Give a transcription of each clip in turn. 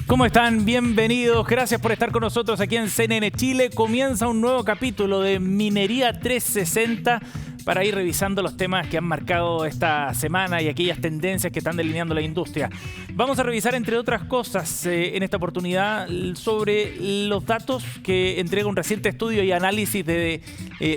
¿Cómo están? Bienvenidos. Gracias por estar con nosotros aquí en CNN Chile. Comienza un nuevo capítulo de Minería 360 para ir revisando los temas que han marcado esta semana y aquellas tendencias que están delineando la industria. Vamos a revisar, entre otras cosas, en esta oportunidad sobre los datos que entrega un reciente estudio y análisis de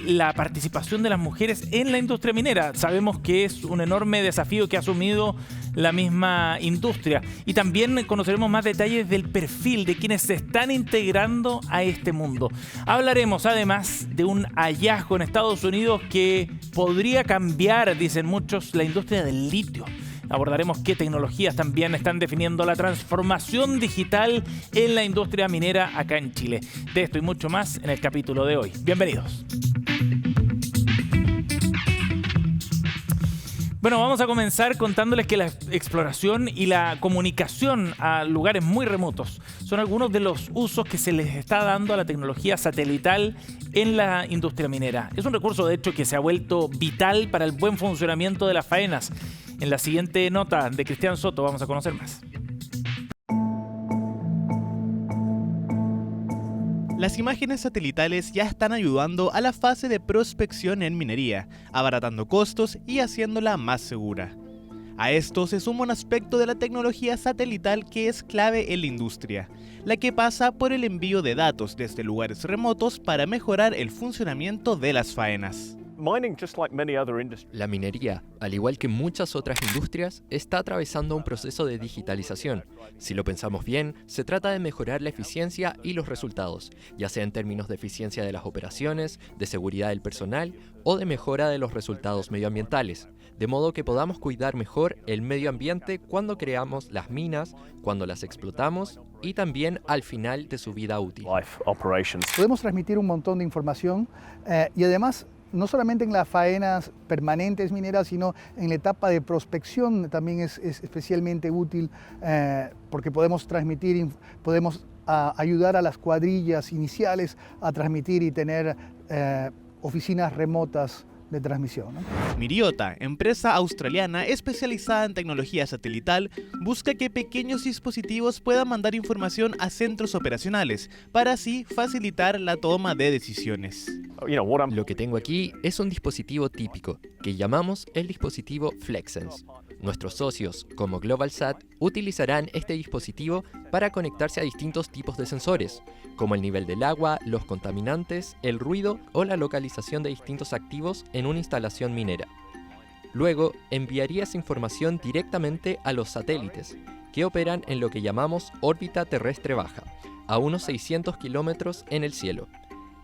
la participación de las mujeres en la industria minera. Sabemos que es un enorme desafío que ha asumido la misma industria. Y también conoceremos más detalles del perfil de quienes se están integrando a este mundo. Hablaremos además de un hallazgo en Estados Unidos que podría cambiar, dicen muchos, la industria del litio. Abordaremos qué tecnologías también están definiendo la transformación digital en la industria minera acá en Chile. De esto y mucho más en el capítulo de hoy. Bienvenidos. Bueno, vamos a comenzar contándoles que la exploración y la comunicación a lugares muy remotos son algunos de los usos que se les está dando a la tecnología satelital en la industria minera. Es un recurso, de hecho, que se ha vuelto vital para el buen funcionamiento de las faenas. En la siguiente nota de Cristian Soto vamos a conocer más. Las imágenes satelitales ya están ayudando a la fase de prospección en minería, abaratando costos y haciéndola más segura. A esto se suma un aspecto de la tecnología satelital que es clave en la industria, la que pasa por el envío de datos desde lugares remotos para mejorar el funcionamiento de las faenas. La minería, al igual que muchas otras industrias, está atravesando un proceso de digitalización. Si lo pensamos bien, se trata de mejorar la eficiencia y los resultados, ya sea en términos de eficiencia de las operaciones, de seguridad del personal o de mejora de los resultados medioambientales, de modo que podamos cuidar mejor el medio ambiente cuando creamos las minas, cuando las explotamos y también al final de su vida útil. Podemos transmitir un montón de información y además no solamente en las faenas permanentes mineras, sino en la etapa de prospección también es especialmente útil porque podemos transmitir, podemos ayudar a las cuadrillas iniciales a transmitir y tener oficinas remotas de transmisión, ¿no? Myriota, empresa australiana especializada en tecnología satelital, busca que pequeños dispositivos puedan mandar información a centros operacionales para así facilitar la toma de decisiones. Lo que tengo aquí es un dispositivo típico, que llamamos el dispositivo FlexSense. Nuestros socios, como GlobalSat, utilizarán este dispositivo para conectarse a distintos tipos de sensores, como el nivel del agua, los contaminantes, el ruido o la localización de distintos activos en una instalación minera. Luego, enviaría esa información directamente a los satélites, que operan en lo que llamamos órbita terrestre baja, a unos 600 kilómetros en el cielo.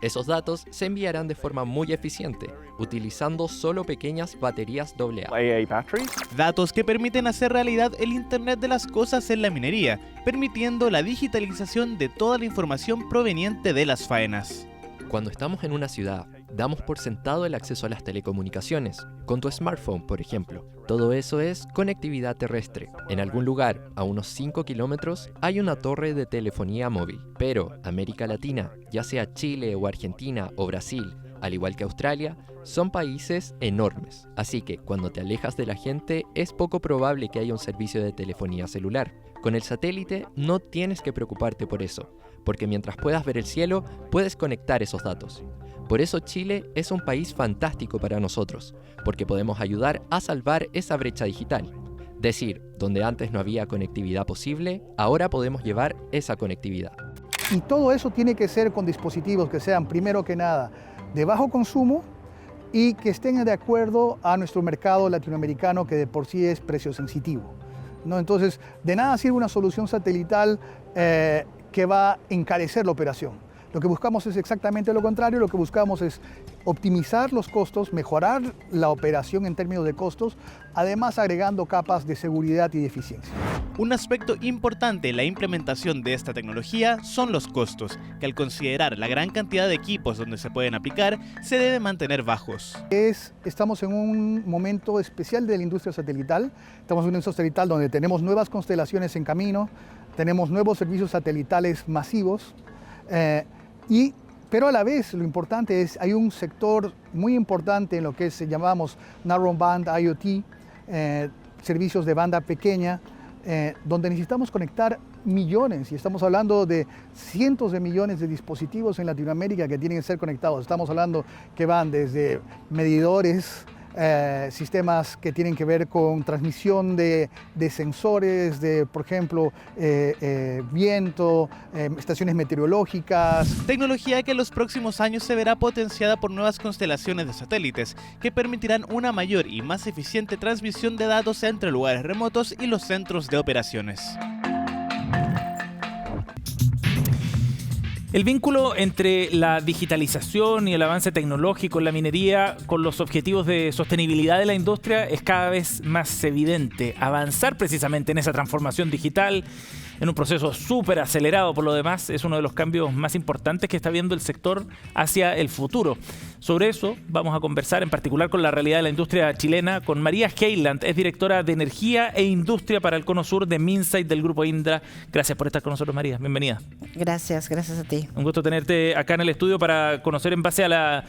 Esos datos se enviarán de forma muy eficiente, utilizando solo pequeñas baterías AA. Datos que permiten hacer realidad el Internet de las cosas en la minería, permitiendo la digitalización de toda la información proveniente de las faenas. Cuando estamos en una ciudad, damos por sentado el acceso a las telecomunicaciones, con tu smartphone, por ejemplo. Todo eso es conectividad terrestre. En algún lugar, a unos 5 kilómetros, hay una torre de telefonía móvil. Pero América Latina, ya sea Chile o Argentina o Brasil, al igual que Australia, son países enormes. Así que cuando te alejas de la gente, es poco probable que haya un servicio de telefonía celular. Con el satélite no tienes que preocuparte por eso, porque mientras puedas ver el cielo, puedes conectar esos datos. Por eso Chile es un país fantástico para nosotros, porque podemos ayudar a salvar esa brecha digital. Decir, donde antes no había conectividad posible, ahora podemos llevar esa conectividad. Y todo eso tiene que ser con dispositivos que sean, primero que nada, de bajo consumo y que estén de acuerdo a nuestro mercado latinoamericano, que de por sí es precio sensitivo, ¿no? Entonces, de nada sirve una solución satelital que va a encarecer la operación. Lo que buscamos es exactamente lo contrario, lo que buscamos es optimizar los costos, mejorar la operación en términos de costos, además agregando capas de seguridad y de eficiencia. Un aspecto importante en la implementación de esta tecnología son los costos, que al considerar la gran cantidad de equipos donde se pueden aplicar, se deben mantener bajos. Estamos en un momento especial de la industria satelital. Estamos en una industria satelital donde tenemos nuevas constelaciones en camino, tenemos nuevos servicios satelitales masivos, pero a la vez lo importante es, hay un sector muy importante en lo que llamamos Narrowband IoT, servicios de banda pequeña, donde necesitamos conectar millones, y estamos hablando de cientos de millones de dispositivos en Latinoamérica que tienen que ser conectados. Estamos hablando que van desde medidores, sistemas que tienen que ver con transmisión de sensores, de, por ejemplo, viento, estaciones meteorológicas. Tecnología que en los próximos años se verá potenciada por nuevas constelaciones de satélites que permitirán una mayor y más eficiente transmisión de datos entre lugares remotos y los centros de operaciones. El vínculo entre la digitalización y el avance tecnológico en la minería con los objetivos de sostenibilidad de la industria es cada vez más evidente. Avanzar precisamente en esa transformación digital, en un proceso súper acelerado por lo demás, es uno de los cambios más importantes que está viendo el sector hacia el futuro. Sobre eso vamos a conversar en particular con la realidad de la industria chilena, con María Heiland, es directora de Energía e Industria para el Cono Sur de Minsait del Grupo Indra. Gracias por estar con nosotros, María. Bienvenida. Gracias a ti. Un gusto tenerte acá en el estudio para conocer en base a la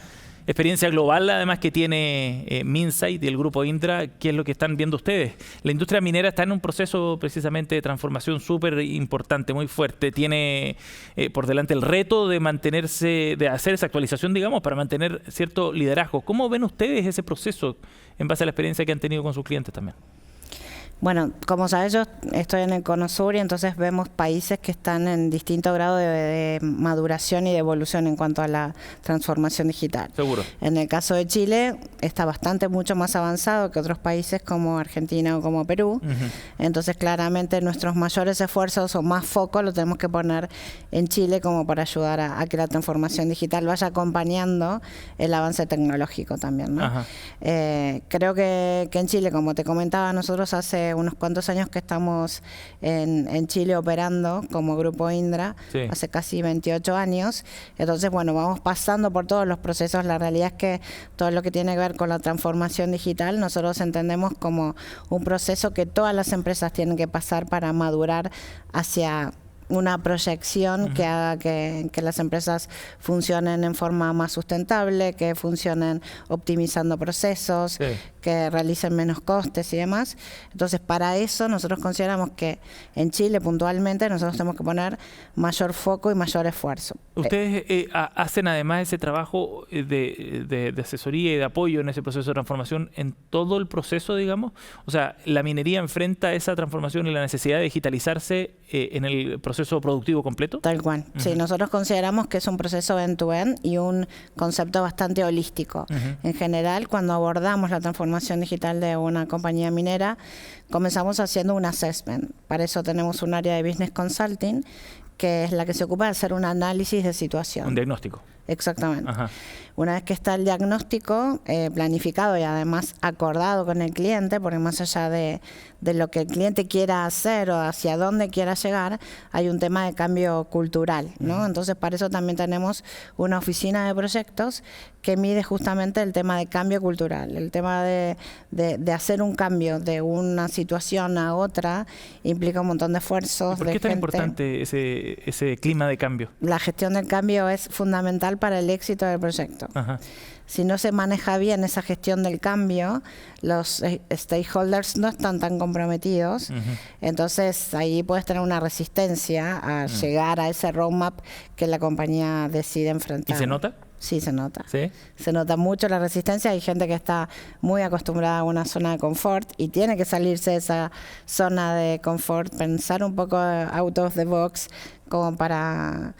experiencia global, además, que tiene Minsait y el Grupo Indra, qué es lo que están viendo ustedes. La industria minera está en un proceso precisamente de transformación súper importante, muy fuerte. Tiene por delante el reto de mantenerse, de hacer esa actualización, digamos, para mantener cierto liderazgo. ¿Cómo ven ustedes ese proceso en base a la experiencia que han tenido con sus clientes también? Bueno, como sabes, yo estoy en el Cono Sur y entonces vemos países que están en distinto grado de maduración y de evolución en cuanto a la transformación digital. Seguro. En el caso de Chile está mucho más avanzado que otros países como Argentina o como Perú. Entonces, claramente nuestros mayores esfuerzos o más foco lo tenemos que poner en Chile como para ayudar a que la transformación digital vaya acompañando el avance tecnológico también, ¿no? Creo que en Chile, como te comentaba, nosotros hace unos cuantos años que estamos en Chile operando como Grupo Indra, sí, hace casi 28 años. Entonces, bueno, vamos pasando por todos los procesos. La realidad es que todo lo que tiene que ver con la transformación digital, nosotros entendemos como un proceso que todas las empresas tienen que pasar para madurar hacia una proyección que haga que las empresas funcionen en forma más sustentable, que funcionen optimizando procesos, sí, que realicen menos costes y demás. Entonces, para eso nosotros consideramos que en Chile puntualmente nosotros tenemos que poner mayor foco y mayor esfuerzo. Ustedes hacen además ese trabajo de asesoría y de apoyo en ese proceso de transformación en todo el proceso, digamos. O sea, la minería enfrenta esa transformación y la necesidad de digitalizarse en el proceso productivo completo. Tal cual. Sí, nosotros consideramos que es un proceso end-to-end y un concepto bastante holístico. En general, cuando abordamos la transformación digital de una compañía minera, comenzamos haciendo un assessment. Para eso tenemos un área de business consulting, que es la que se ocupa de hacer un análisis de situación. Un diagnóstico. Exactamente. Una vez que está el diagnóstico planificado y además acordado con el cliente, porque más allá de lo que el cliente quiera hacer o hacia dónde quiera llegar, hay un tema de cambio cultural, ¿no? Entonces, para eso también tenemos una oficina de proyectos que mide justamente el tema de cambio cultural. El tema de hacer un cambio de una situación a otra implica un montón de esfuerzos. ¿Por qué es tan importante ese clima de cambio? La gestión del cambio es fundamental para el éxito del proyecto. Si no se maneja bien esa gestión del cambio, los stakeholders no están tan comprometidos. Entonces ahí puedes tener una resistencia a llegar a ese roadmap que la compañía decide enfrentar. ¿Y se nota? Sí, se nota. ¿Sí? Se nota mucho la resistencia. Hay gente que está muy acostumbrada a una zona de confort y tiene que salirse de esa zona de confort, pensar un poco out of the box como para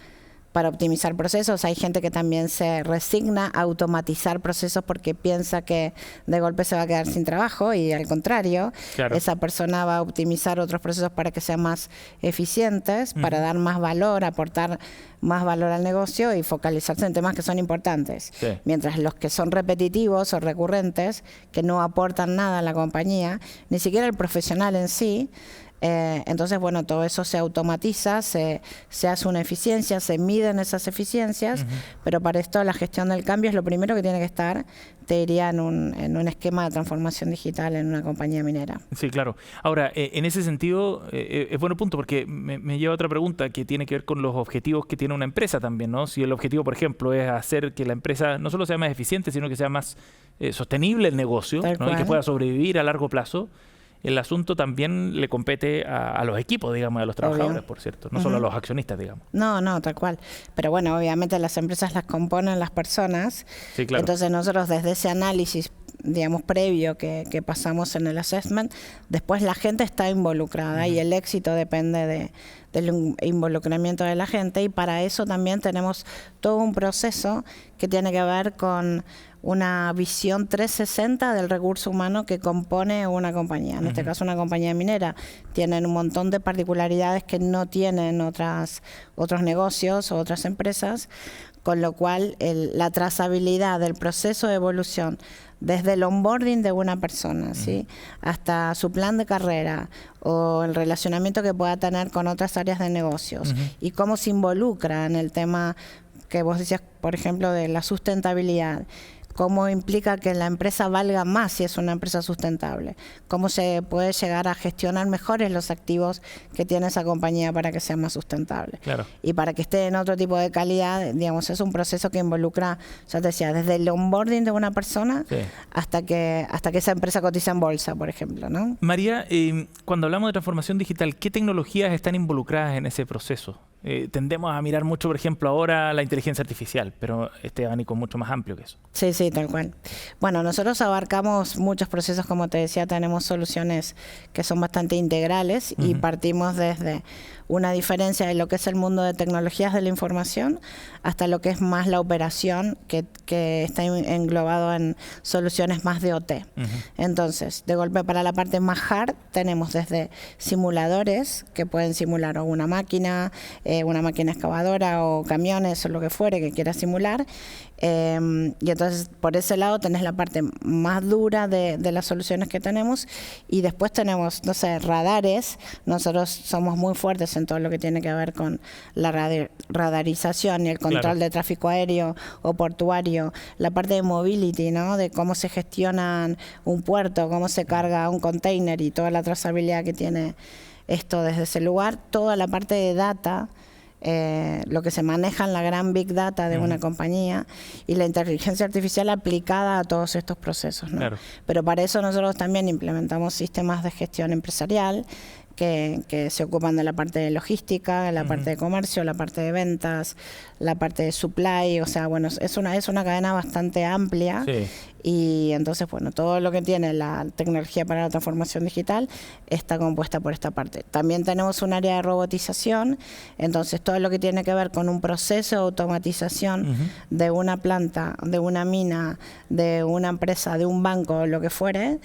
optimizar procesos. Hay gente que también se resigna a automatizar procesos porque piensa que de golpe se va a quedar sin trabajo y al contrario, claro, esa persona va a optimizar otros procesos para que sean más eficientes, para dar más valor, aportar más valor al negocio y focalizarse en temas que son importantes. Sí. Mientras los que son repetitivos o recurrentes, que no aportan nada a la compañía, ni siquiera el profesional en sí, entonces, bueno, todo eso se automatiza, se hace una eficiencia, se miden esas eficiencias, pero para esto la gestión del cambio es lo primero que tiene que estar, te diría, en un esquema de transformación digital en una compañía minera. Sí, claro. Ahora, en ese sentido, es buen punto porque me lleva a otra pregunta que tiene que ver con los objetivos que tiene una empresa también, ¿no? Si el objetivo, por ejemplo, es hacer que la empresa no solo sea más eficiente, sino que sea más sostenible el negocio, ¿no? Y que pueda sobrevivir a largo plazo. el asunto también le compete a los equipos, digamos, a los trabajadores, por cierto, no solo a los accionistas, digamos. No, tal cual. Pero bueno, obviamente las empresas las componen las personas. Sí, claro. Entonces nosotros desde ese análisis, digamos, previo que pasamos en el assessment, después la gente está involucrada y el éxito depende del involucramiento de la gente, y para eso también tenemos todo un proceso que tiene que ver con una visión 360 del recurso humano que compone una compañía. En este caso, una compañía minera. Tienen un montón de particularidades que no tienen otros negocios o otras empresas, con lo cual la trazabilidad del proceso de evolución desde el onboarding de una persona, ¿sí?, hasta su plan de carrera o el relacionamiento que pueda tener con otras áreas de negocios y cómo se involucra en el tema que vos decías, por ejemplo, de la sustentabilidad. Cómo implica que la empresa valga más si es una empresa sustentable. Cómo se puede llegar a gestionar mejores los activos que tiene esa compañía para que sea más sustentable. Claro. Y para que esté en otro tipo de calidad, digamos, es un proceso que involucra, ya te decía, desde el onboarding de una persona hasta que esa empresa cotiza en bolsa, por ejemplo, ¿no? María, cuando hablamos de transformación digital, ¿qué tecnologías están involucradas en ese proceso? Tendemos a mirar mucho, por ejemplo, ahora la inteligencia artificial, pero este abanico es mucho más amplio que eso. Sí, tal cual. Bueno, nosotros abarcamos muchos procesos, como te decía, tenemos soluciones que son bastante integrales y partimos desde una diferencia de lo que es el mundo de tecnologías de la información hasta lo que es más la operación, que está englobado en soluciones más de OT. Entonces, de golpe, para la parte más hard, tenemos desde simuladores que pueden simular o una máquina excavadora o camiones o lo que fuere que quiera simular. Y entonces por ese lado tenés la parte más dura de las soluciones que tenemos, y después tenemos, no sé, radares. Nosotros somos muy fuertes en todo lo que tiene que ver con la radarización y el control de tráfico aéreo o portuario, la parte de mobility, ¿no?, de cómo se gestionan un puerto, cómo se carga un container y toda la trazabilidad que tiene esto desde ese lugar, toda la parte de data, lo que se maneja en la gran big data de una compañía, y la inteligencia artificial aplicada a todos estos procesos, ¿no? Claro. Pero para eso nosotros también implementamos sistemas de gestión empresarial que se ocupan de la parte de logística, la parte de comercio, la parte de ventas, la parte de supply. O sea, bueno, es una cadena bastante amplia. Y entonces, bueno, todo lo que tiene la tecnología para la transformación digital está compuesta por esta parte. También tenemos un área de robotización, entonces todo lo que tiene que ver con un proceso de automatización de una planta, de una mina, de una empresa, de un banco, lo que fuere,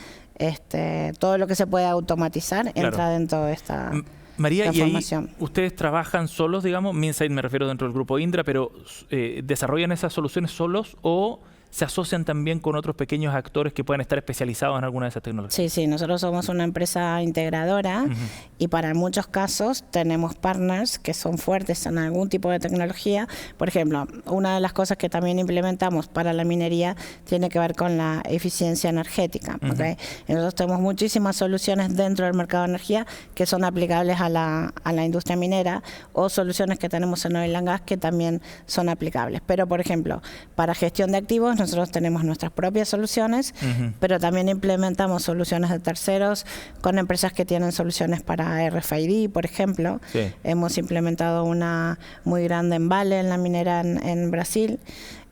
todo lo que se puede automatizar entra dentro de esta María, transformación. ¿y ahí ustedes trabajan solos, digamos? Minsait me refiero dentro del grupo Indra, pero ¿desarrollan esas soluciones solos o se asocian también con otros pequeños actores que puedan estar especializados en alguna de esas tecnologías? Sí, nosotros somos una empresa integradora y para muchos casos tenemos partners que son fuertes en algún tipo de tecnología. Por ejemplo, una de las cosas que también implementamos para la minería tiene que ver con la eficiencia energética. ¿Okay? Nosotros tenemos muchísimas soluciones dentro del mercado de energía que son aplicables a la industria minera, o soluciones que tenemos en oil and gas que también son aplicables. Pero, por ejemplo, para gestión de activos, nosotros tenemos nuestras propias soluciones, pero también implementamos soluciones de terceros con empresas que tienen soluciones para RFID, por ejemplo. Hemos implementado una muy grande en Vale, en la minera en Brasil.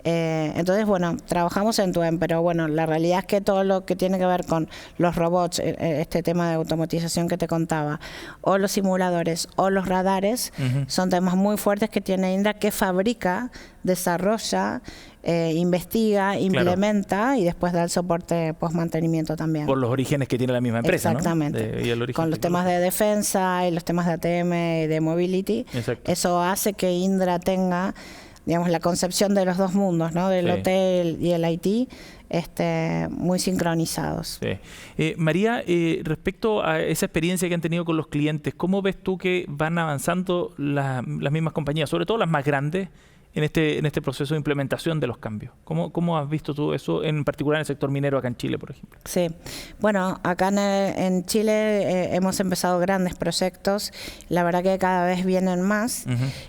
Entonces, bueno, trabajamos en end-to-end, pero bueno, la realidad es que todo lo que tiene que ver con los robots, este tema de automatización que te contaba, o los simuladores o los radares, son temas muy fuertes que tiene Indra, que fabrica, desarrolla, investiga, implementa y después da el soporte post-mantenimiento también. Por los orígenes que tiene la misma empresa, exactamente, ¿no? Con los temas de defensa y los temas de ATM y de mobility. Eso hace que Indra tenga, digamos, la concepción de los dos mundos, ¿no?, del hotel y el IT, muy sincronizados. María, respecto a esa experiencia que han tenido con los clientes, ¿cómo ves tú que van avanzando las mismas compañías, sobre todo las más grandes, en este proceso de implementación de los cambios. ¿Cómo has visto tú eso, en particular en el sector minero acá en Chile, por ejemplo? Sí, bueno, acá en Chile hemos empezado grandes proyectos, la verdad que cada vez vienen más,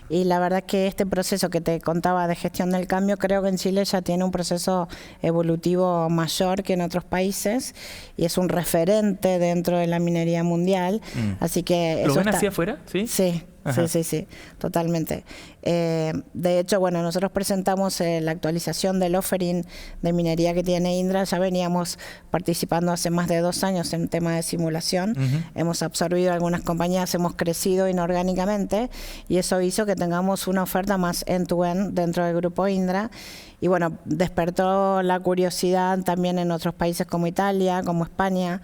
y la verdad que este proceso que te contaba de gestión del cambio, creo que en Chile ya tiene un proceso evolutivo mayor que en otros países, y es un referente dentro de la minería mundial, así que... ¿Lo ven hacia afuera? Sí. Sí. Ajá. Sí, totalmente. De hecho, bueno, nosotros presentamos la actualización del offering de minería que tiene Indra. Ya veníamos participando hace más de 2 años en tema de simulación. Hemos absorbido algunas compañías, hemos crecido inorgánicamente y eso hizo que tengamos una oferta más end-to-end dentro del grupo Indra. Y bueno, despertó la curiosidad también en otros países como Italia, como España,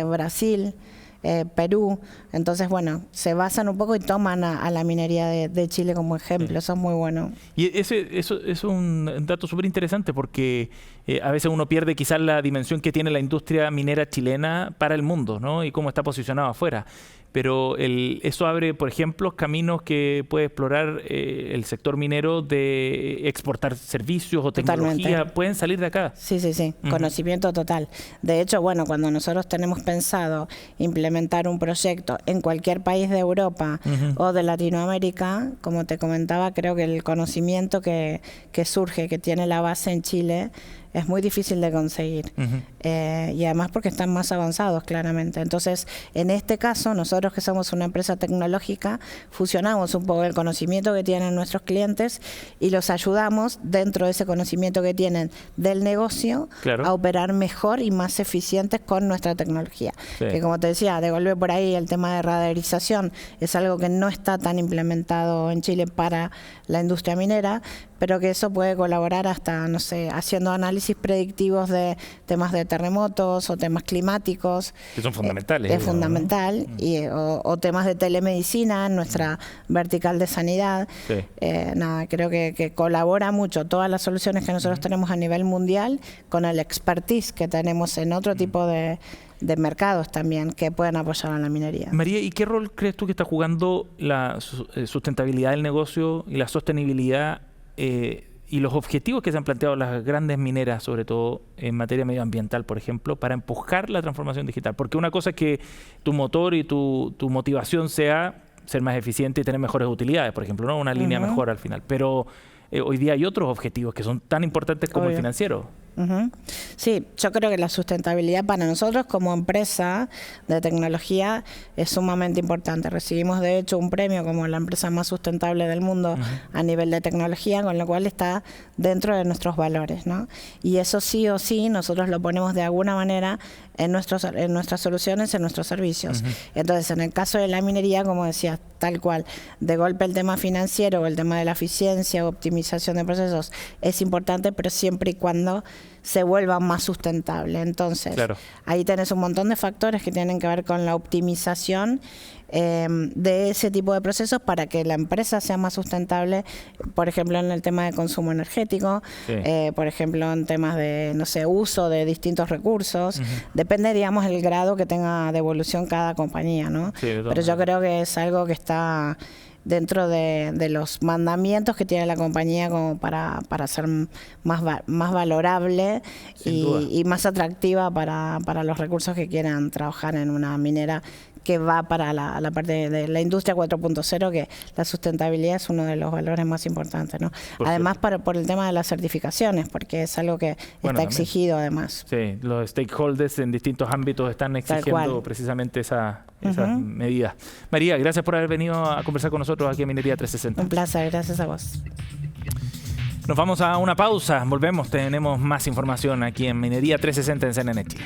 Brasil, Perú. Entonces, bueno, se basan un poco y toman a la minería de Chile como ejemplo. Eso es muy bueno. Y eso es un dato súper interesante porque a veces uno pierde quizás la dimensión que tiene la industria minera chilena para el mundo, ¿no? Y cómo está posicionado afuera. Pero eso abre, por ejemplo, caminos que puede explorar el sector minero de exportar servicios o tecnología. Totalmente. Pueden salir de acá. Sí. Conocimiento total. De hecho, bueno, cuando nosotros tenemos pensado implementar un proyecto en cualquier país de Europa o de Latinoamérica, como te comentaba, creo que el conocimiento que surge, que tiene la base en Chile, es muy difícil de conseguir. Y además porque están más avanzados, claramente. Entonces, en este caso, nosotros que somos una empresa tecnológica, fusionamos un poco el conocimiento que tienen nuestros clientes y los ayudamos dentro de ese conocimiento que tienen del negocio a operar mejor y más eficientes con nuestra tecnología. Sí. Que como te decía, de golpe por ahí el tema de radarización es algo que no está tan implementado en Chile para la industria minera, pero que eso puede colaborar hasta, no sé, haciendo análisis predictivos de temas de terremotos o temas climáticos. Que son fundamentales. Es fundamental. ¿No? O temas de telemedicina en nuestra vertical de sanidad. Sí. Creo que colabora mucho todas las soluciones que nosotros tenemos a nivel mundial con el expertise que tenemos en otro tipo de mercados también que pueden apoyar a la minería. María, ¿y qué rol crees tú que está jugando la sustentabilidad del negocio y la sostenibilidad y los objetivos que se han planteado las grandes mineras, sobre todo en materia medioambiental, por ejemplo, para empujar la transformación digital? Porque una cosa es que tu motor y tu motivación sea ser más eficiente y tener mejores utilidades, por ejemplo, ¿no? Una línea mejor al final. Pero hoy día hay otros objetivos que son tan importantes como el financiero. Sí, yo creo que la sustentabilidad para nosotros como empresa de tecnología es sumamente importante. Recibimos de hecho un premio como la empresa más sustentable del mundo a nivel de tecnología, con lo cual está dentro de nuestros valores, ¿no? Y eso sí o sí nosotros lo ponemos de alguna manera en nuestras soluciones, en nuestros servicios. Entonces, en el caso de la minería, como decía, tal cual, de golpe el tema financiero o el tema de la eficiencia o optimización de procesos es importante, pero siempre y cuando se vuelva más sustentable. Entonces, ahí tenés un montón de factores que tienen que ver con la optimización de ese tipo de procesos para que la empresa sea más sustentable, por ejemplo, en el tema de consumo energético, por ejemplo, en temas de, no sé, uso de distintos recursos. Depende, digamos, el grado que tenga de evolución cada compañía, ¿no? Pero yo creo que es algo que está dentro de los mandamientos que tiene la compañía como para ser más valorable y más atractiva para los recursos que quieran trabajar en una minera que va para la parte de la industria 4.0, que la sustentabilidad es uno de los valores más importantes, ¿no? Además, por el tema de las certificaciones, porque es algo que está exigido además. Sí, los stakeholders en distintos ámbitos están exigiendo precisamente esas medidas. María, gracias por haber venido a conversar con nosotros aquí en Minería 360. Un placer, gracias a vos. Nos vamos a una pausa, volvemos, tenemos más información aquí en Minería 360 en CNN Chile.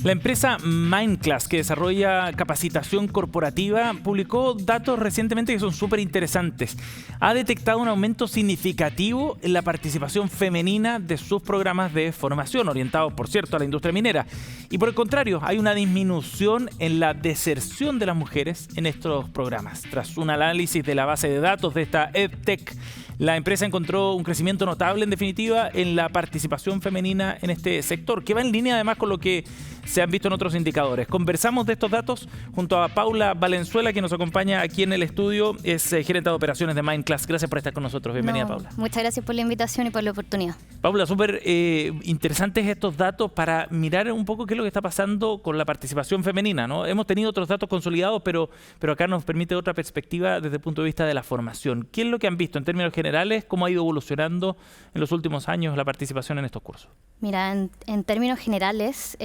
La empresa Mindclass, que desarrolla capacitación corporativa, publicó datos recientemente que son súper interesantes. Ha detectado un aumento significativo en la participación femenina de sus programas de formación, orientados, por cierto, a la industria minera. Y por el contrario, hay una disminución en la deserción de las mujeres en estos programas. Tras un análisis de la base de datos de esta EdTech, la empresa encontró un crecimiento notable, en definitiva, en la participación femenina en este sector, que va en línea además con lo que se han visto en otros indicadores. Conversamos de estos datos junto a Paula Valenzuela, que nos acompaña aquí en el estudio, es gerente de operaciones de Mindclass. Gracias por estar con nosotros. Bienvenida, Paula. Muchas gracias por la invitación y por la oportunidad. Paula, súper interesantes estos datos para mirar un poco qué es lo que está pasando con la participación femenina, ¿no? Hemos tenido otros datos consolidados, pero acá nos permite otra perspectiva desde el punto de vista de la formación. ¿Qué es lo que han visto en términos generales? ¿Cómo ha ido evolucionando en los últimos años la participación en estos cursos? Mira, en términos generales,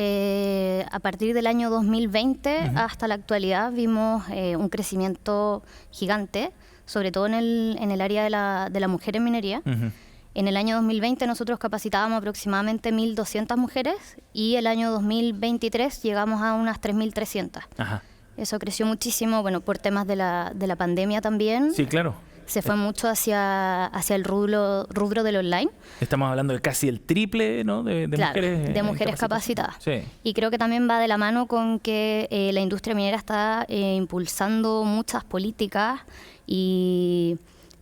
a partir del año 2020 hasta la actualidad vimos un crecimiento gigante, sobre todo en el área de la mujer en minería. En el año 2020 nosotros capacitábamos aproximadamente 1.200 mujeres y el año 2023 llegamos a unas 3.300. Ajá. Eso creció muchísimo, bueno, por temas de la pandemia también. Sí, claro. Se fue mucho hacia el rubro del online. Estamos hablando de casi el triple, ¿no? de Claro, mujeres, de mujeres capacitadas. Sí. Y creo que también va de la mano con que la industria minera está impulsando muchas políticas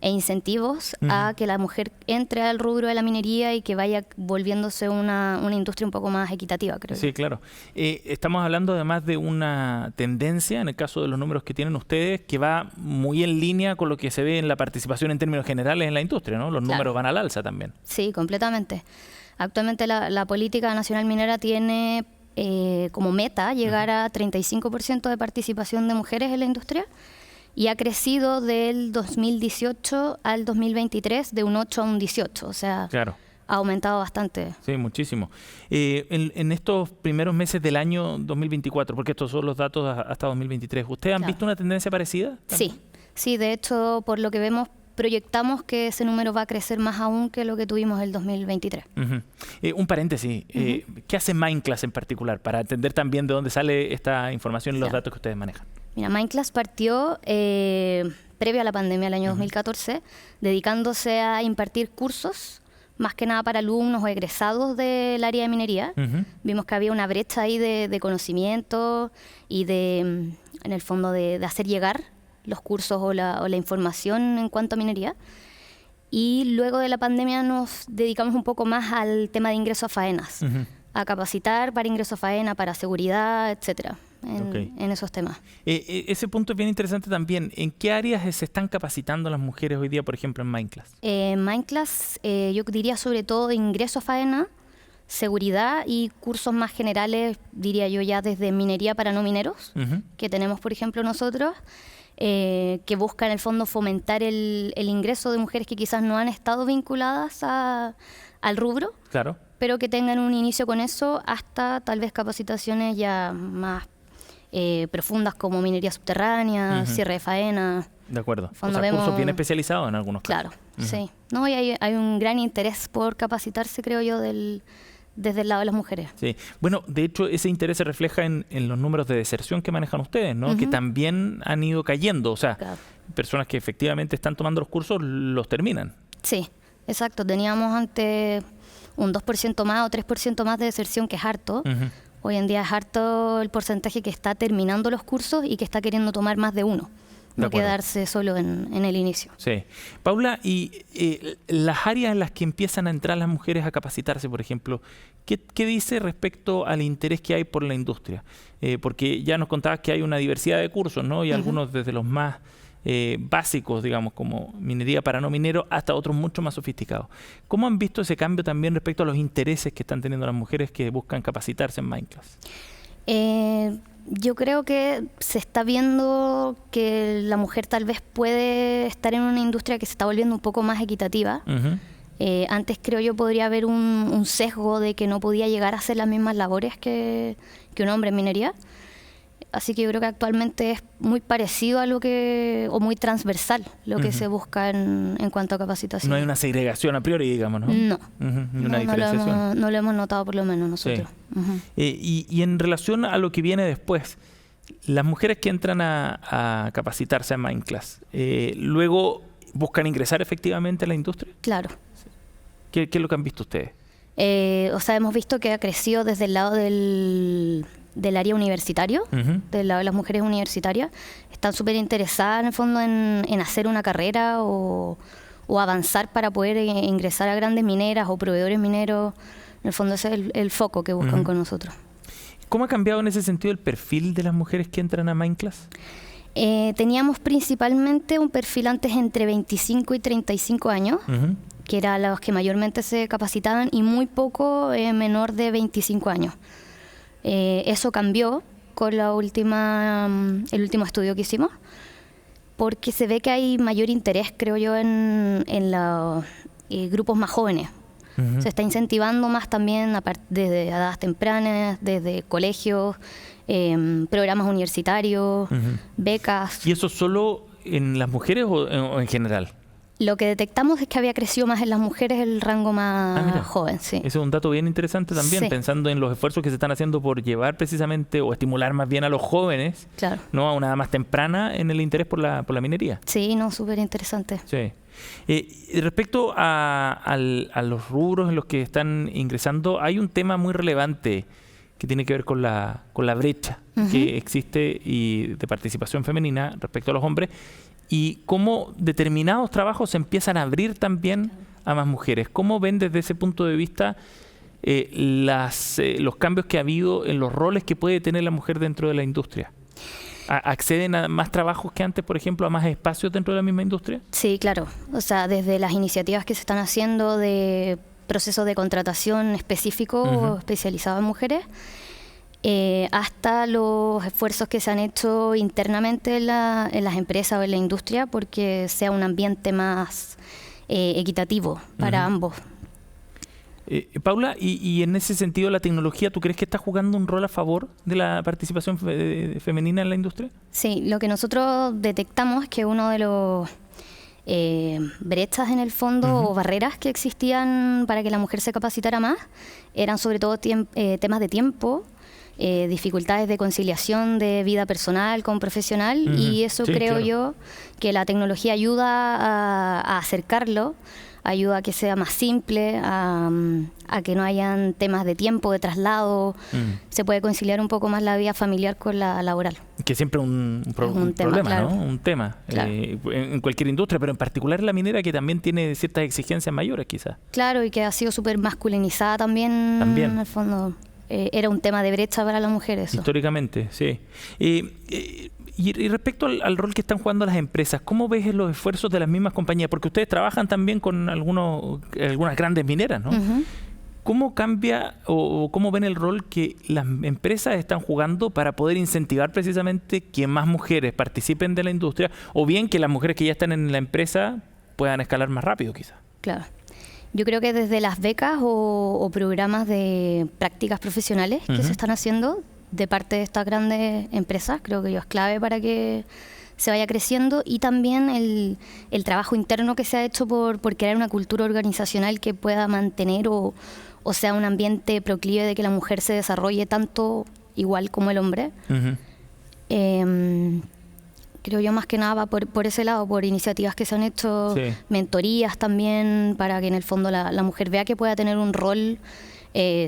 e incentivos a que la mujer entre al rubro de la minería y que vaya volviéndose una industria un poco más equitativa, creo. Sí, claro. Estamos hablando además de una tendencia, en el caso de los números que tienen ustedes, que va muy en línea con lo que se ve en la participación en términos generales en la industria, ¿no? Los números van al alza también. Sí, completamente. Actualmente la política nacional minera tiene como meta llegar a 35% de participación de mujeres en la industria. Y ha crecido del 2018 al 2023 de un 8 a un 18, o sea, claro, ha aumentado bastante. Sí, muchísimo. En estos primeros meses del año 2024, porque estos son los datos hasta 2023, ¿ustedes han visto una tendencia parecida? Sí, de hecho, por lo que vemos, proyectamos que ese número va a crecer más aún que lo que tuvimos el 2023. Un paréntesis, ¿qué hace Mindclass en particular? Para entender también de dónde sale esta información y los datos que ustedes manejan. Mira, Mindclass partió previo a la pandemia, el año 2014, dedicándose a impartir cursos, más que nada para alumnos o egresados del área de minería. Vimos que había una brecha ahí de conocimiento y en el fondo, de hacer llegar los cursos o la información en cuanto a minería. Y luego de la pandemia nos dedicamos un poco más al tema de ingreso a faenas, a capacitar para ingreso a faena, para seguridad, etcétera. En esos temas. Ese punto es bien interesante también. ¿En qué áreas se están capacitando las mujeres hoy día, por ejemplo, en Mindclass? Mindclass, yo diría sobre todo ingreso a faena, seguridad y cursos más generales, diría yo ya desde minería para no mineros, que tenemos, por ejemplo, nosotros, que buscan en el fondo fomentar el ingreso de mujeres que quizás no han estado vinculadas al rubro, claro, pero que tengan un inicio con eso hasta tal vez capacitaciones ya más profundas como minería subterránea, cierre de faena. De acuerdo. O sea, cursos bien especializados en algunos casos. Claro, sí. No, y hay un gran interés por capacitarse, creo yo, desde el lado de las mujeres. Sí. Bueno, de hecho, ese interés se refleja en los números de deserción que manejan ustedes, ¿no? Que también han ido cayendo. O sea, personas que efectivamente están tomando los cursos los terminan. Sí, exacto. Teníamos antes un 2% más o 3% más de deserción, que es harto. Hoy en día es harto el porcentaje que está terminando los cursos y que está queriendo tomar más de uno, no quedarse solo en el inicio. Sí. Paula, y las áreas en las que empiezan a entrar las mujeres a capacitarse, por ejemplo, ¿qué dice respecto al interés que hay por la industria? Porque ya nos contabas que hay una diversidad de cursos, ¿no? Y algunos desde los más básicos, digamos, como minería para no mineros, hasta otros mucho más sofisticados. ¿Cómo han visto ese cambio también respecto a los intereses que están teniendo las mujeres que buscan capacitarse en Mindclass? Yo creo que se está viendo que la mujer tal vez puede estar en una industria que se está volviendo un poco más equitativa. Antes, creo yo, podría haber un sesgo de que no podía llegar a hacer las mismas labores que un hombre en minería. Así que yo creo que actualmente es muy parecido a lo que, o muy transversal, lo que se busca en cuanto a capacitación. No hay una segregación a priori, digamos, ¿no? No. Ni una diferenciación. No lo hemos notado por lo menos nosotros. Sí. Y en relación a lo que viene después, las mujeres que entran a capacitarse en Mindclass, luego buscan ingresar efectivamente a la industria. Claro. ¿Qué es lo que han visto ustedes? O sea, hemos visto que ha crecido desde el lado del área universitario, del lado de las mujeres universitarias. Están súper interesadas en el fondo en hacer una carrera o avanzar para poder ingresar a grandes mineras o proveedores mineros. En el fondo ese es el foco que buscan con nosotros. ¿Cómo ha cambiado en ese sentido el perfil de las mujeres que entran a Mindclass? Teníamos principalmente un perfil antes entre 25 y 35 años, que eran los que mayormente se capacitaban, y muy poco menor de 25 años. Eso cambió con el último estudio que hicimos, porque se ve que hay mayor interés, creo yo, en los grupos más jóvenes. Se está incentivando más también desde edades tempranas, desde colegios, programas universitarios, becas. ¿Y eso solo en las mujeres o en general? Lo que detectamos es que había crecido más en las mujeres el rango más joven, sí. Ese es un dato bien interesante también, pensando en los esfuerzos que se están haciendo por llevar precisamente o estimular más bien a los jóvenes, ¿no? A una edad más temprana en el interés por la minería. Sí, no, súper interesante. Sí. Respecto a los rubros en los que están ingresando, hay un tema muy relevante que tiene que ver con la brecha que existe y de participación femenina respecto a los hombres, y cómo determinados trabajos se empiezan a abrir también a más mujeres. ¿Cómo ven desde ese punto de vista los cambios que ha habido en los roles que puede tener la mujer dentro de la industria? ¿Acceden a más trabajos que antes, por ejemplo, a más espacios dentro de la misma industria? Sí, claro. O sea, desde las iniciativas que se están haciendo de procesos de contratación específico o especializado en mujeres, hasta los esfuerzos que se han hecho internamente en las empresas o en la industria porque sea un ambiente más equitativo para ambos. Paula, y en ese sentido la tecnología, ¿tú crees que está jugando un rol a favor de la participación femenina en la industria? Sí, lo que nosotros detectamos es que uno de los brechas en el fondo o barreras que existían para que la mujer se capacitara más eran sobre todo temas de tiempo, dificultades de conciliación de vida personal con profesional, y eso creo yo que la tecnología ayuda a acercarlo, ayuda a que sea más simple, a que no hayan temas de tiempo, de traslado, se puede conciliar un poco más la vida familiar con la laboral. Que siempre es un problema, claro. ¿No? Un tema, claro. En cualquier industria, pero en particular la minera, que también tiene ciertas exigencias mayores quizás. Claro, y que ha sido súper masculinizada también, en el fondo. Era un tema de brecha para las mujeres. Eso. Históricamente, sí. Y respecto al rol que están jugando las empresas, ¿cómo ves los esfuerzos de las mismas compañías? Porque ustedes trabajan también con algunas grandes mineras, ¿no? ¿Cómo cambia o cómo ven el rol que las empresas están jugando para poder incentivar precisamente que más mujeres participen de la industria, o bien que las mujeres que ya están en la empresa puedan escalar más rápido quizás? Claro. Yo creo que desde las becas o programas de prácticas profesionales que se están haciendo de parte de estas grandes empresas, creo que es clave para que se vaya creciendo, y también el trabajo interno que se ha hecho por crear una cultura organizacional que pueda mantener o sea un ambiente proclive de que la mujer se desarrolle tanto igual como el hombre. Creo yo más que nada va por ese lado, por iniciativas que se han hecho, mentorías también, para que en el fondo la mujer vea que pueda tener un rol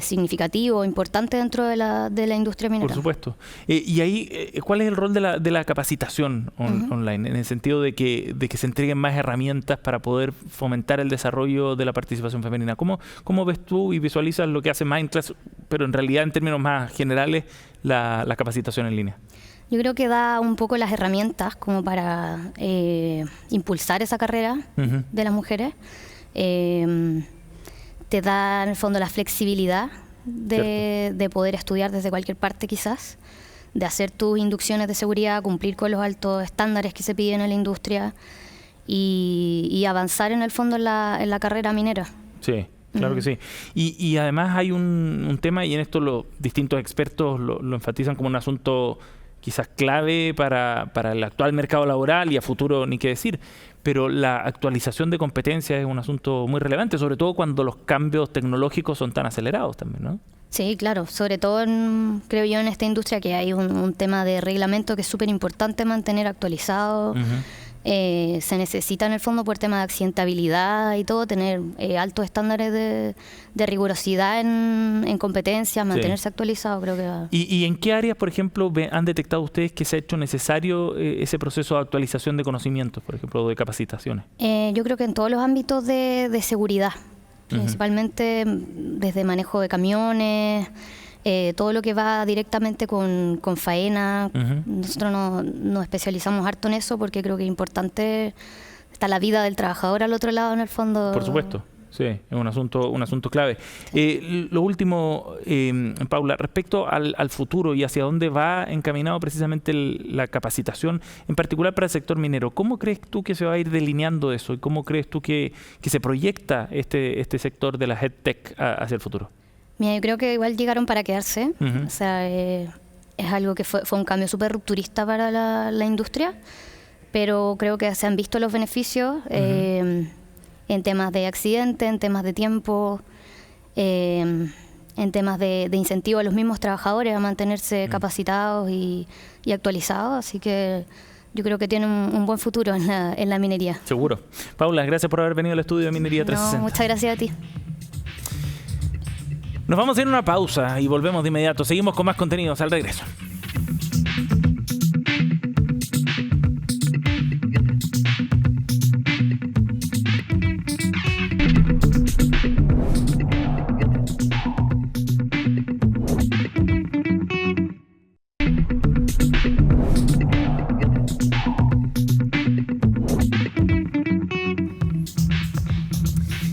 significativo, importante dentro de la industria minera. Por supuesto. Y ahí, ¿cuál es el rol de la capacitación online? En el sentido de que se entreguen más herramientas para poder fomentar el desarrollo de la participación femenina. ¿Cómo ves tú y visualizas lo que hace Mindclass, pero en realidad en términos más generales, la capacitación en línea? Yo creo que da un poco las herramientas como para impulsar esa carrera de las mujeres. Te da en el fondo la flexibilidad de poder estudiar desde cualquier parte quizás, de hacer tus inducciones de seguridad, cumplir con los altos estándares que se piden en la industria y avanzar en el fondo en la carrera minera. Sí. Claro que sí. Y además hay un tema, y en esto los distintos expertos lo enfatizan como un asunto quizás clave para el actual mercado laboral y a futuro ni qué decir. Pero la actualización de competencias es un asunto muy relevante, sobre todo cuando los cambios tecnológicos son tan acelerados también, ¿no? Sí, claro, sobre todo creo yo en esta industria que hay un tema de reglamento que es súper importante mantener actualizado. Se necesita en el fondo por tema de accidentabilidad y todo, tener altos estándares de rigurosidad en competencias, mantenerse actualizado, creo que va. ¿Y en qué áreas, por ejemplo, han detectado ustedes que se ha hecho necesario ese proceso de actualización de conocimientos, por ejemplo, de capacitaciones? Yo creo que en todos los ámbitos de seguridad, principalmente desde manejo de camiones, todo lo que va directamente con faena. Nosotros nos especializamos harto en eso porque creo que es importante. Está la vida del trabajador al otro lado, en el fondo. Por supuesto, sí, es un asunto clave. Sí. Lo último, Paula, respecto al futuro y hacia dónde va encaminado precisamente la capacitación, en particular para el sector minero, ¿cómo crees tú que se va a ir delineando eso? ¿Y cómo crees tú que se proyecta este sector de la EdTech hacia el futuro? Mira, yo creo que igual llegaron para quedarse. O sea, es algo que fue un cambio súper rupturista para la industria, pero creo que se han visto los beneficios en temas de accidente, en temas de tiempo, en temas de incentivo a los mismos trabajadores a mantenerse capacitados y actualizados. Así que yo creo que tiene un buen futuro en la minería. Seguro. Paula, gracias por haber venido al estudio de Minería 360. Muchas gracias a ti. Nos vamos a ir a una pausa y volvemos de inmediato. Seguimos con más contenidos al regreso.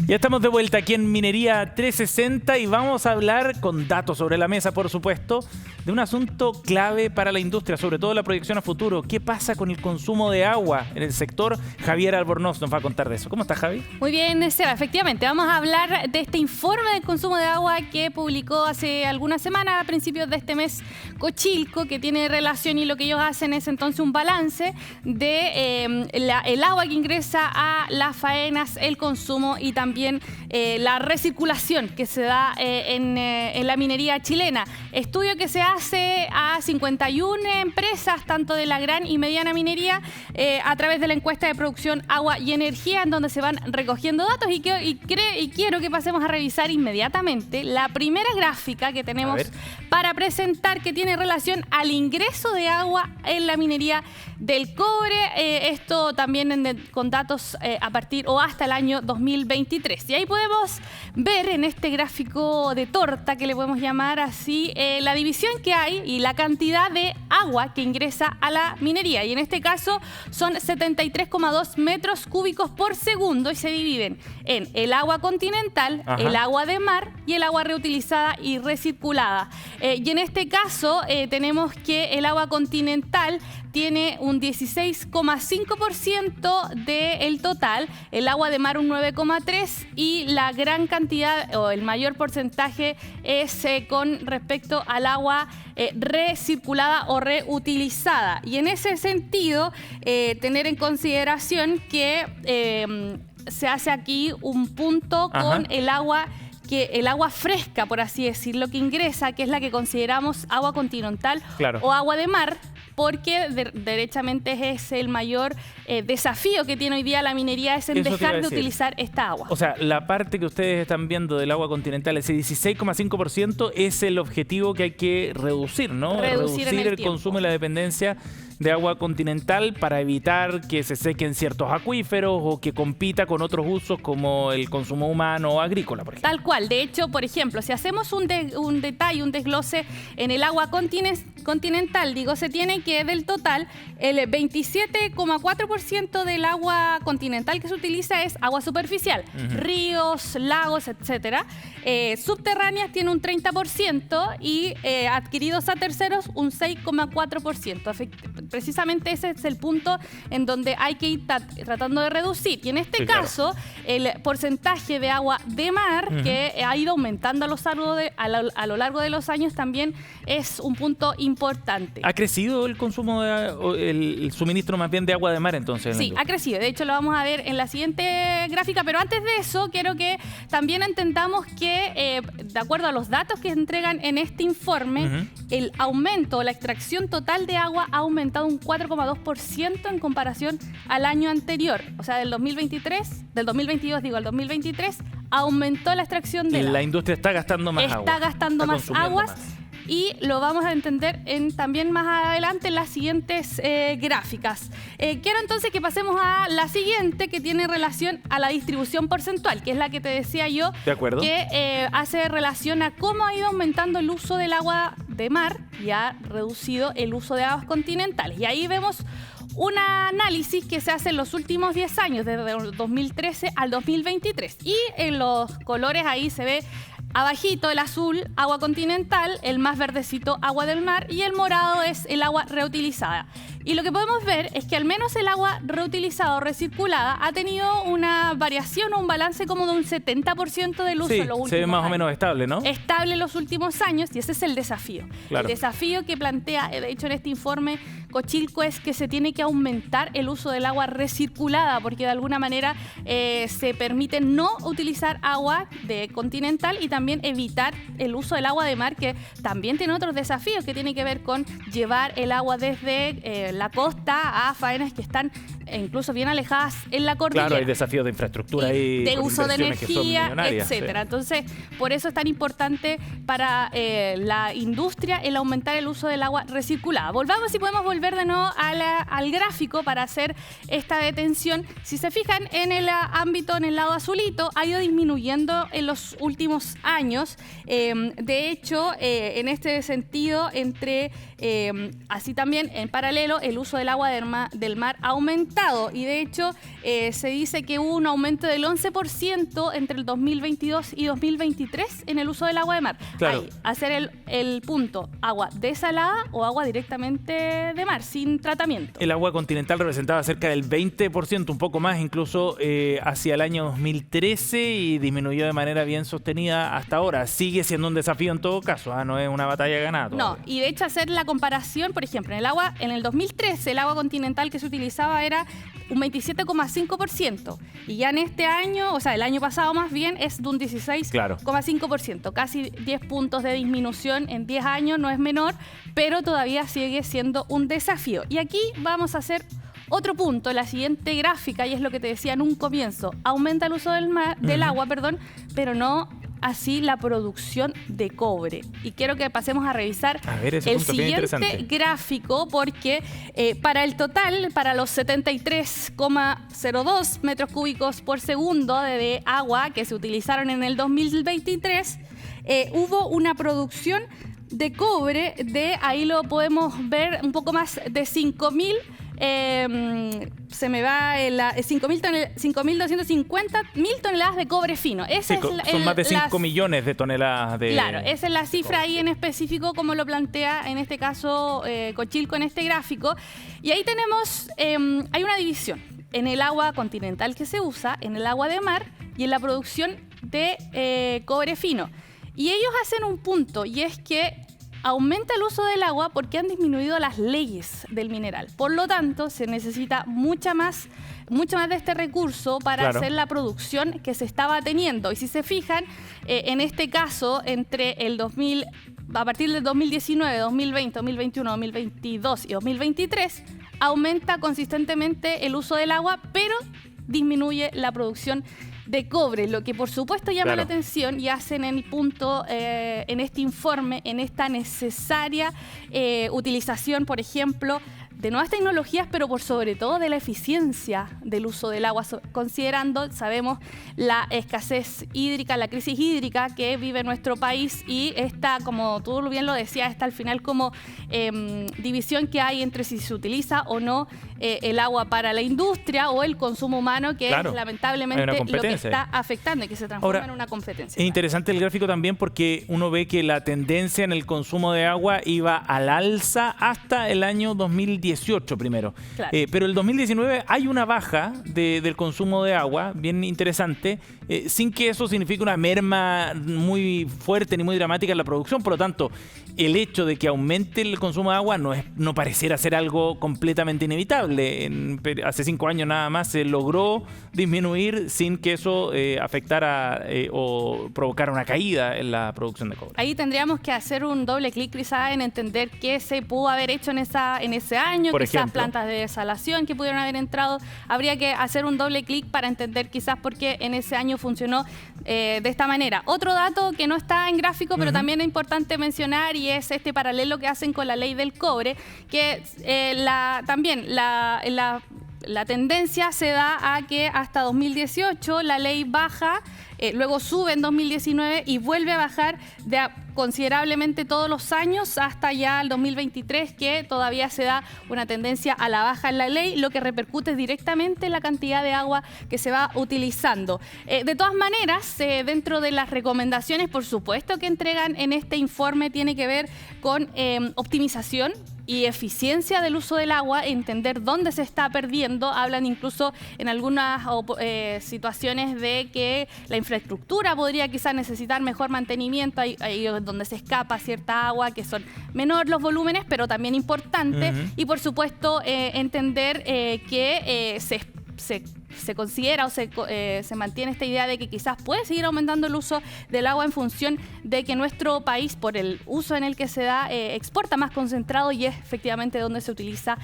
Ya estamos de vuelta aquí en Minería 360 y vamos a hablar con datos sobre la mesa, por supuesto, de un asunto clave para la industria, sobre todo la proyección a futuro. ¿Qué pasa con el consumo de agua en el sector? Javier Albornoz nos va a contar de eso. ¿Cómo estás, Javi? Muy bien, Seba. Efectivamente, vamos a hablar de este informe del consumo de agua que publicó hace algunas semanas, a principios de este mes, Cochilco, que tiene relación y lo que ellos hacen es entonces un balance de el agua que ingresa a las faenas, el consumo y también la recirculación que se da en la minería chilena. Estudio que se hace a 51 empresas, tanto de la gran y mediana minería, a través de la encuesta de producción, agua y energía, en donde se van recogiendo datos y quiero que pasemos a revisar inmediatamente la primera gráfica que tenemos para presentar, que tiene relación al ingreso de agua en la minería del cobre. Esto también con datos a partir o hasta el año 2023. Y ahí podemos ver en este gráfico de torta, que le podemos llamar así, la división que hay y la cantidad de agua que ingresa a la minería. Y en este caso son 73,2 metros cúbicos por segundo y se dividen en el agua continental, el agua de mar y el agua reutilizada y recirculada. Y en este caso tenemos que el agua continental tiene un 16,5% del total, el agua de mar un 9,3% y la gran cantidad o el mayor porcentaje es con respecto al agua recirculada o reutilizada. Y en ese sentido, tener en consideración que se hace aquí un punto con el agua fresca, por así decirlo, que ingresa, que es la que consideramos agua continental o agua de mar, porque derechamente es el mayor desafío que tiene hoy día la minería, es en dejar de utilizar esta agua. O sea, la parte que ustedes están viendo del agua continental, ese 16,5%, es el objetivo que hay que reducir, ¿no? Reducir el consumo y la dependencia de agua continental para evitar que se sequen ciertos acuíferos o que compita con otros usos como el consumo humano o agrícola, por ejemplo. Tal cual. De hecho, por ejemplo, si hacemos un detalle, un desglose en el agua continental, se tiene que del total, el 27,4% del agua continental que se utiliza es agua superficial, ríos, lagos, etcétera. Subterráneas tiene un 30% y adquiridos a terceros un 6,4%. precisamente ese es el punto en donde hay que ir tratando de reducir. Y en este Sí, caso, el porcentaje de agua de mar que ha ido aumentando a lo largo de los años también es un punto importante. ¿Ha crecido el consumo, el suministro más bien de agua de mar entonces? Sí, ha crecido. De hecho, lo vamos a ver en la siguiente gráfica. Pero antes de eso, quiero que también entendamos que, de acuerdo a los datos que entregan en este informe, el aumento, la extracción total de agua ha aumentado un 4,2% en comparación al año anterior. O sea, del 2022 al 2023, aumentó la extracción de agua. La industria está gastando más agua. Está gastando más consumiendo aguas. más. Y lo vamos a entender también más adelante en las siguientes gráficas. Quiero entonces que pasemos a la siguiente, que tiene relación a la distribución porcentual, que es la que te decía yo, De acuerdo. que hace relación a cómo ha ido aumentando el uso del agua de mar y ha reducido el uso de aguas continentales. Y ahí vemos un análisis que se hace en los últimos 10 años, desde el 2013 al 2023. Y en los colores ahí se ve abajito el azul, agua continental, el más verdecito, agua del mar, y el morado es el agua reutilizada. Y lo que podemos ver es que al menos el agua reutilizada o recirculada ha tenido una variación o un balance como de un 70% del uso en los últimos se ve más años. o menos estable, ¿no? Estable en los últimos años, y ese es el desafío. Claro. El desafío que plantea, de hecho, en este informe Cochilco es que se tiene que aumentar el uso del agua recirculada, porque de alguna manera se permite no utilizar agua de continental y también evitar el uso del agua de mar, que también tiene otros desafíos que tiene que ver con llevar el agua desde la costa a faenas que están incluso bien alejadas en la cordillera. Claro, hay desafíos de infraestructura y de con uso de inversiones que son energía, millonarias, etcétera. sí. Entonces, por eso es tan importante para la industria el aumentar el uso del agua recirculada. Volvamos, y podemos volver de nuevo al gráfico para hacer esta detención. Si se fijan en el ámbito, en el lado azulito, ha ido disminuyendo en los últimos años. De hecho, en este sentido, así también en paralelo, el uso del agua del mar ha aumentado, y de hecho se dice que hubo un aumento del 11% entre el 2022 y 2023 en el uso del agua de mar. Claro. Ahí, hacer el punto, agua desalada o agua directamente de mar, sin tratamiento. El agua continental representaba cerca del 20%, un poco más incluso hacia el año 2013, y disminuyó de manera bien sostenida hasta ahora. Sigue siendo un desafío en todo caso, no es una batalla ganada No, todavía. y de hecho hacer la comparación, por ejemplo, en el 2013 el agua continental que se utilizaba era un 27,5%, y ya en este año, o sea, el año pasado más bien, es de un 16,5%, casi 10 puntos de disminución en 10 años, no es menor, pero todavía sigue siendo un desafío. Y aquí vamos a hacer otro punto, la siguiente gráfica, y es lo que te decía en un comienzo: aumenta el uso del agua, pero no así la producción de cobre. Y quiero que pasemos a revisar el siguiente gráfico, porque para el total, para los 73,02 metros cúbicos por segundo de agua que se utilizaron en el 2023, hubo una producción de cobre ahí lo podemos ver un poco más de 5.000 se me va 5.250.000 toneladas de cobre fino. Son más de 5 millones de toneladas de... Claro, esa es la cifra ahí en específico, como lo plantea en este caso Cochilco en este gráfico. Y ahí tenemos, hay una división en el agua continental que se usa, en el agua de mar y en la producción de cobre fino. Y ellos hacen un punto, y es que aumenta el uso del agua porque han disminuido las leyes del mineral. Por lo tanto, se necesita mucho más de este recurso para hacer la producción que se estaba teniendo. Y si se fijan, en este caso, a partir del 2019, 2020, 2021, 2022 y 2023, aumenta consistentemente el uso del agua, pero disminuye la producción de cobre, lo que por supuesto llama la atención, y hacen el punto en este informe, en esta necesaria utilización, por ejemplo, de nuevas tecnologías, pero por sobre todo de la eficiencia del uso del agua, considerando, sabemos, la escasez hídrica, la crisis hídrica que vive nuestro país, y esta, como tú bien lo decías, está al final como división que hay entre si se utiliza o no el agua para la industria o el consumo humano, que es lamentablemente lo que está afectando y que se transforma en una competencia. Es interesante el gráfico también porque uno ve que la tendencia en el consumo de agua iba al alza hasta el año 2019. 2018 primero. Claro. Pero el 2019 hay una baja del consumo de agua, bien interesante, sin que eso signifique una merma muy fuerte ni muy dramática en la producción. Por lo tanto, el hecho de que aumente el consumo de agua no pareciera ser algo completamente inevitable. Hace 5 años nada más se logró disminuir sin que eso afectara o provocara una caída en la producción de cobre. Ahí tendríamos que hacer un doble clic quizás en entender qué se pudo haber hecho en ese año, Por quizás ejemplo, plantas de desalación que pudieron haber entrado. Habría que hacer un doble clic para entender quizás por qué en ese año funcionó de esta manera. Otro dato que no está en gráfico, pero también es importante mencionar, y es este paralelo que hacen con la ley del cobre, que la tendencia se da a que hasta 2018 la ley baja, luego sube en 2019 y vuelve a bajar considerablemente todos los años hasta ya el 2023, que todavía se da una tendencia a la baja en la ley, lo que repercute directamente en la cantidad de agua que se va utilizando. De todas maneras, dentro de las recomendaciones, por supuesto, que entregan en este informe tiene que ver con optimización y eficiencia del uso del agua, entender dónde se está perdiendo. Hablan incluso en algunas situaciones de que la infraestructura podría quizás necesitar mejor mantenimiento, hay donde se escapa cierta agua, que son menor los volúmenes, pero también importante. Y por supuesto entender que se considera o se mantiene esta idea de que quizás puede seguir aumentando el uso del agua en función de que nuestro país, por el uso en el que se da, exporta más concentrado y es efectivamente donde se utiliza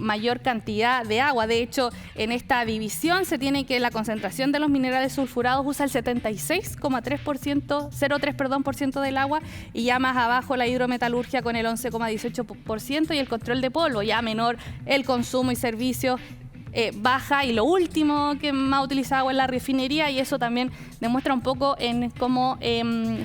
mayor cantidad de agua. De hecho, en esta división se tiene que la concentración de los minerales sulfurados usa el 76,03% del agua, y ya más abajo la hidrometalurgia con el 11,18% y el control de polvo, ya menor el consumo y servicios. Baja, y lo último que más utilizado es la refinería, y eso también demuestra un poco en cómo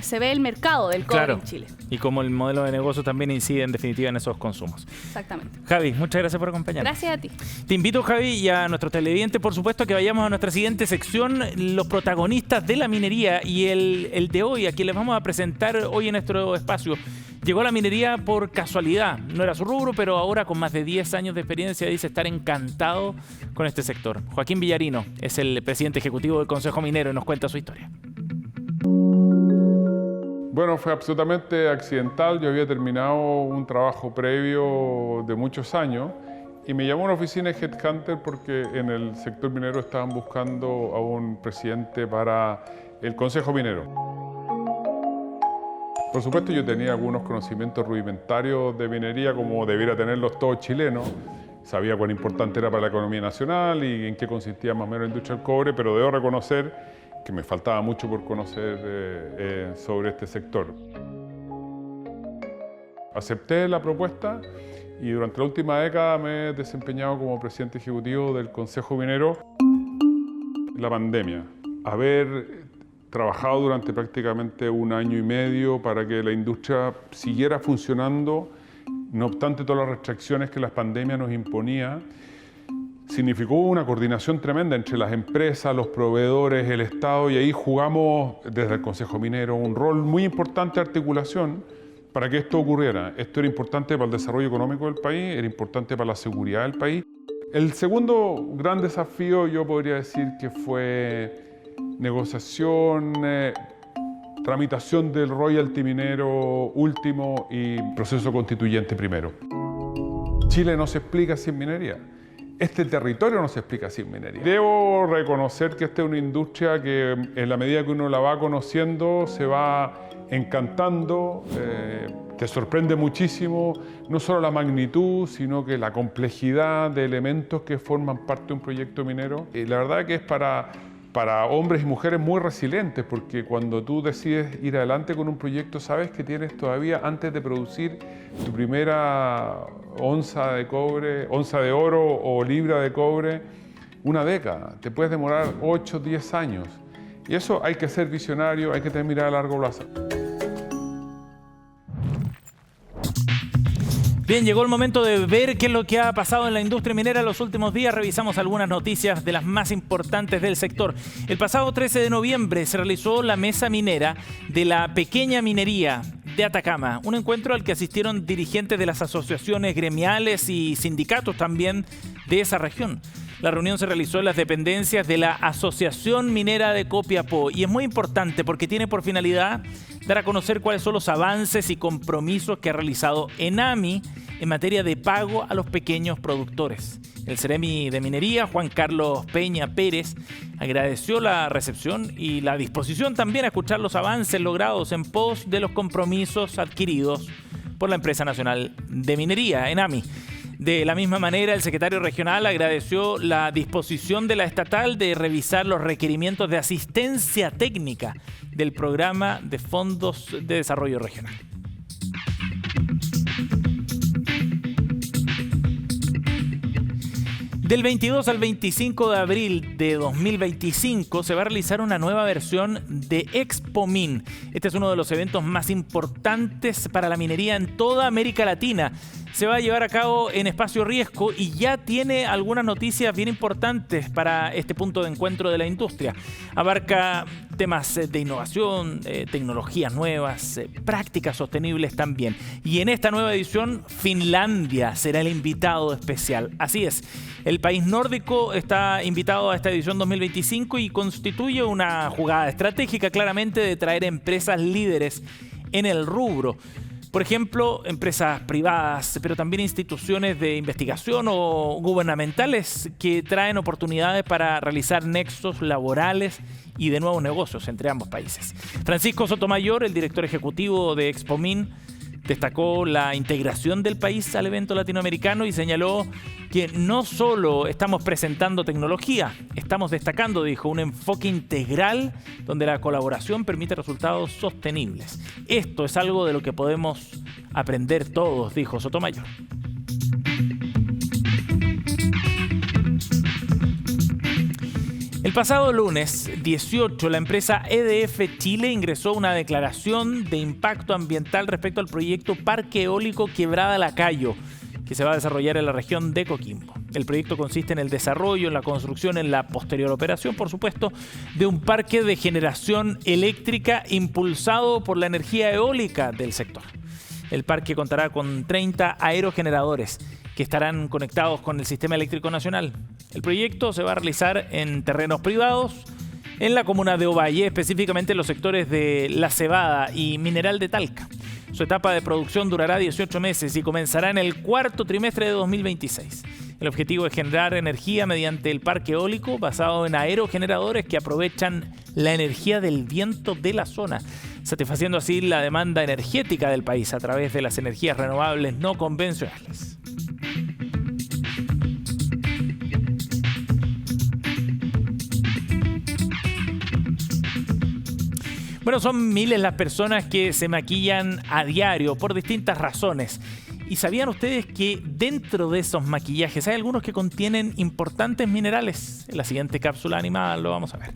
se ve el mercado del cobre en Chile. Y cómo el modelo de negocio también incide en definitiva en esos consumos. Exactamente. Javi, muchas gracias por acompañarnos. Gracias a ti. Te invito, Javi, y a nuestros televidentes, por supuesto, a que vayamos a nuestra siguiente sección, los protagonistas de la minería, y el de hoy, a quien les vamos a presentar hoy en nuestro espacio. Llegó a la minería por casualidad, no era su rubro, pero ahora con más de 10 años de experiencia dice estar encantado con este sector. Joaquín Villarino es el presidente ejecutivo del Consejo Minero y nos cuenta su historia. Bueno, fue absolutamente accidental. Yo había terminado un trabajo previo de muchos años y me llamó a una oficina de Headhunter porque en el sector minero estaban buscando a un presidente para el Consejo Minero. Por supuesto, yo tenía algunos conocimientos rudimentarios de minería, como debiera tenerlos todos chilenos. Sabía cuán importante era para la economía nacional y en qué consistía más o menos la industria del cobre, pero debo reconocer que me faltaba mucho por conocer sobre este sector. Acepté la propuesta y durante la última década me he desempeñado como presidente ejecutivo del Consejo Minero. La pandemia, haber trabajado durante prácticamente 1 año y medio para que la industria siguiera funcionando, no obstante todas las restricciones que la pandemia nos imponía, significó una coordinación tremenda entre las empresas, los proveedores, el Estado, y ahí jugamos desde el Consejo Minero un rol muy importante de articulación para que esto ocurriera. Esto era importante para el desarrollo económico del país, era importante para la seguridad del país. El segundo gran desafío yo podría decir que fue negociación, tramitación del royalty minero último y proceso constituyente primero. Chile no se explica sin minería. Este territorio no se explica sin minería. Debo reconocer que esta es una industria que en la medida que uno la va conociendo se va encantando, te sorprende muchísimo, no solo la magnitud, sino que la complejidad de elementos que forman parte de un proyecto minero. La verdad que es para hombres y mujeres muy resilientes, porque cuando tú decides ir adelante con un proyecto, sabes que tienes todavía, antes de producir tu primera onza de cobre, onza de oro o libra de cobre, 1 década. Te puedes demorar 8, 10 años. Y eso hay que ser visionario, hay que tener mirada a largo plazo. Bien, llegó el momento de ver qué es lo que ha pasado en la industria minera en los últimos días. Revisamos algunas noticias de las más importantes del sector. El pasado 13 de noviembre se realizó la mesa minera de la pequeña minería de Atacama, un encuentro al que asistieron dirigentes de las asociaciones gremiales y sindicatos también de esa región. La reunión se realizó en las dependencias de la Asociación Minera de Copiapó y es muy importante porque tiene por finalidad dar a conocer cuáles son los avances y compromisos que ha realizado ENAMI en materia de pago a los pequeños productores. El Ceremi de Minería, Juan Carlos Peña Pérez, agradeció la recepción y la disposición también a escuchar los avances logrados en pos de los compromisos adquiridos por la Empresa Nacional de Minería, ENAMI. De la misma manera, el secretario regional agradeció la disposición de la estatal de revisar los requerimientos de asistencia técnica del programa de fondos de desarrollo regional. Del 22 al 25 de abril de 2025 se va a realizar una nueva versión de ExpoMin. Este es uno de los eventos más importantes para la minería en toda América Latina. Se va a llevar a cabo en Espacio Riesgo y ya tiene algunas noticias bien importantes para este punto de encuentro de la industria. Abarca temas de innovación, tecnologías nuevas, prácticas sostenibles también. Y en esta nueva edición, Finlandia será el invitado especial. Así es, el país nórdico está invitado a esta edición 2025 y constituye una jugada estratégica claramente de traer empresas líderes en el rubro. Por ejemplo, empresas privadas, pero también instituciones de investigación o gubernamentales que traen oportunidades para realizar nexos laborales y de nuevos negocios entre ambos países. Francisco Sotomayor, el director ejecutivo de ExpoMin, destacó la integración del país al evento latinoamericano y señaló que no solo estamos presentando tecnología, estamos destacando, dijo, un enfoque integral donde la colaboración permite resultados sostenibles. Esto es algo de lo que podemos aprender todos, dijo Sotomayor. El pasado lunes 18, la empresa EDF Chile ingresó una declaración de impacto ambiental respecto al proyecto Parque Eólico Quebrada Lacayo, que se va a desarrollar en la región de Coquimbo. El proyecto consiste en el desarrollo, en la construcción, en la posterior operación, por supuesto, de un parque de generación eléctrica impulsado por la energía eólica del sector. El parque contará con 30 aerogeneradores que estarán conectados con el Sistema Eléctrico Nacional. El proyecto se va a realizar en terrenos privados en la comuna de Ovalle, específicamente en los sectores de La Cebada y Mineral de Talca. Su etapa de producción durará 18 meses y comenzará en el cuarto trimestre de 2026. El objetivo es generar energía mediante el parque eólico basado en aerogeneradores que aprovechan la energía del viento de la zona, satisfaciendo así la demanda energética del país a través de las energías renovables no convencionales. Bueno, son miles las personas que se maquillan a diario por distintas razones. ¿Y sabían ustedes que dentro de esos maquillajes hay algunos que contienen importantes minerales? En la siguiente cápsula animada lo vamos a ver.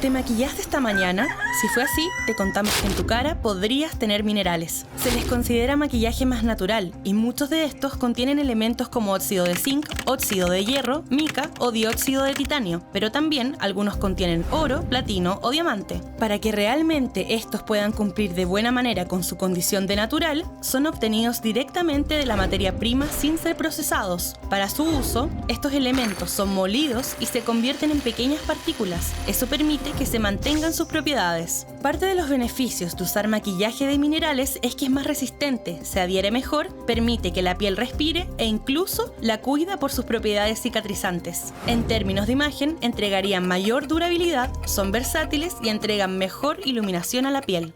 ¿Te maquillaste esta mañana? Si fue así, te contamos que en tu cara podrías tener minerales. Se les considera maquillaje más natural y muchos de estos contienen elementos como óxido de zinc, óxido de hierro, mica o dióxido de titanio, pero también algunos contienen oro, platino o diamante. Para que realmente estos puedan cumplir de buena manera con su condición de natural, son obtenidos directamente de la materia prima sin ser procesados. Para su uso, estos elementos son molidos y se convierten en pequeñas partículas. Eso permite que se mantengan sus propiedades. Parte de los beneficios de usar maquillaje de minerales es que es más resistente, se adhiere mejor, permite que la piel respire e incluso la cuida por sus propiedades cicatrizantes. En términos de imagen, entregarían mayor durabilidad, son versátiles y entregan mejor iluminación a la piel.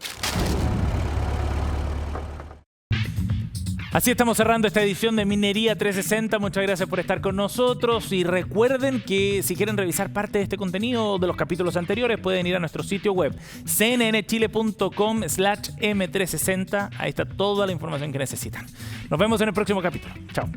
Así estamos cerrando esta edición de Minería 360. Muchas gracias por estar con nosotros y recuerden que si quieren revisar parte de este contenido de los capítulos anteriores pueden ir a nuestro sitio web cnnchile.com/m360. Ahí está toda la información que necesitan. Nos vemos en el próximo capítulo. Chao.